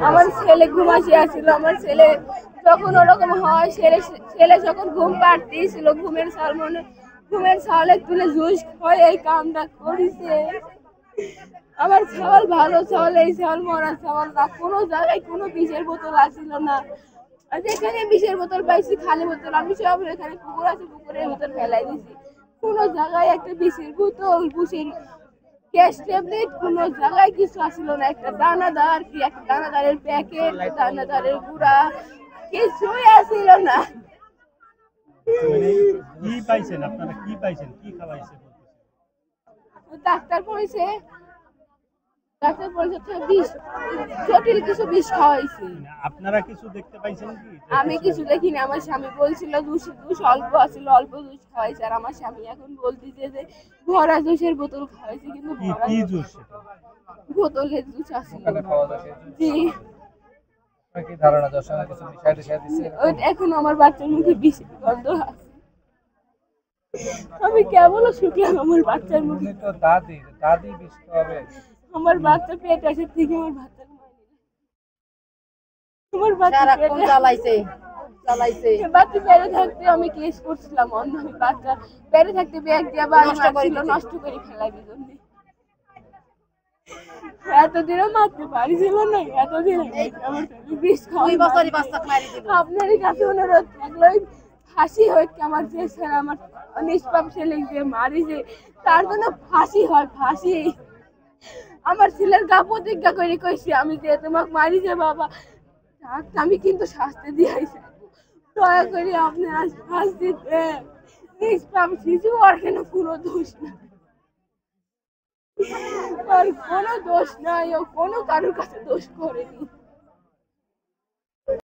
আমার ছেলে ঘুমাসি আসছিল, আমার ছেলে যখন ওরকম হয়, ছেলে যখন ঘুম পাড়তেছিল, ঘুমের সালে তুলে জুস হয় এই কামটা করেছে। আমার ছাওয়াল ভালো ছাওয়াল, এই ছাওয়াল মরা ছাওয়াল না, কোনো জায়গায় কোনো বিষের বোতল আসছিল না। যেখানে বিষের বোতল পাইছি খালি বোতল, আমি সব এখানে পুকুর আছে পুকুরের ভিতর ফেলাই দিছি। কোনো জায়গায় একটা বিষের বোতল, বিষের গ্যাস ট্যাবলেট কোনো জায়গায় কিছু আসছিল না। একটা দানাদার কি একটা দানাদারের প্যাকেট, দানাদারের গুঁড়া কিছুই আসছিল না। কি পাইছেন আপনারা, কি পাইছেন, কি খাওয়াইছে? ডাক্তার বলেছে বিষ, জটিল কিছু বিষ খাওয়াইছে। আপনারা কিছু দেখতে পাইছেন কি? আমি কিছু দেখিনি। আমার স্বামী বলছিল দুষ অল্প আছিল, অল্প দুষ খাওয়াইছে। আর আমার স্বামী এখন বলতেছে যে ভরা জুসের বোতল খাওয়াইছে, কিন্তু কি জুস? বোতলের জুস আছিল। জি, কি ধারণা দর্শনে কিছু মিশাই দিছে? এখন আমার বাচ্চার মুখে বিষের গন্ধ আছে। আমি কেবল শুকলাম আমার বাচ্চার মুখে। তো দাদি বিষ হবে। আমার বাচ্চা পেট আছে থেকে আমার বাচ্চা চালাইছে বাচ্চা পেটে থাকতে আমি কেস করছিলাম অন্য। আমি বাচ্চা পেটে থাকতে ব্যাগ দিয়ে নষ্ট করে ফেলাই দিলাম। এতদিনও মারতে পারিছিল না, এতদিন আপনার কাছে অনুরোধ থাকলো ফাঁসি হয় আমার যে স্যার আমার নিষ্পাপ ছেলে যে মারিছে তার জন্য ফাঁসি হয়, ফাঁসি। আমার ছেলের গা প্রতিজ্ঞা করে কইছি আমি যে তোমাকে মারিছে বাবা, আমি কিন্তু শাস্তি দিয়েছি, দয়া করে আপনি আজ শাস্তি দেন। নিষ্পাপ শিশু আর কেন কোনো দোষ না, আর কোনো দোষ নাই, ও কোনো কারোর কাছে দোষ করেনি।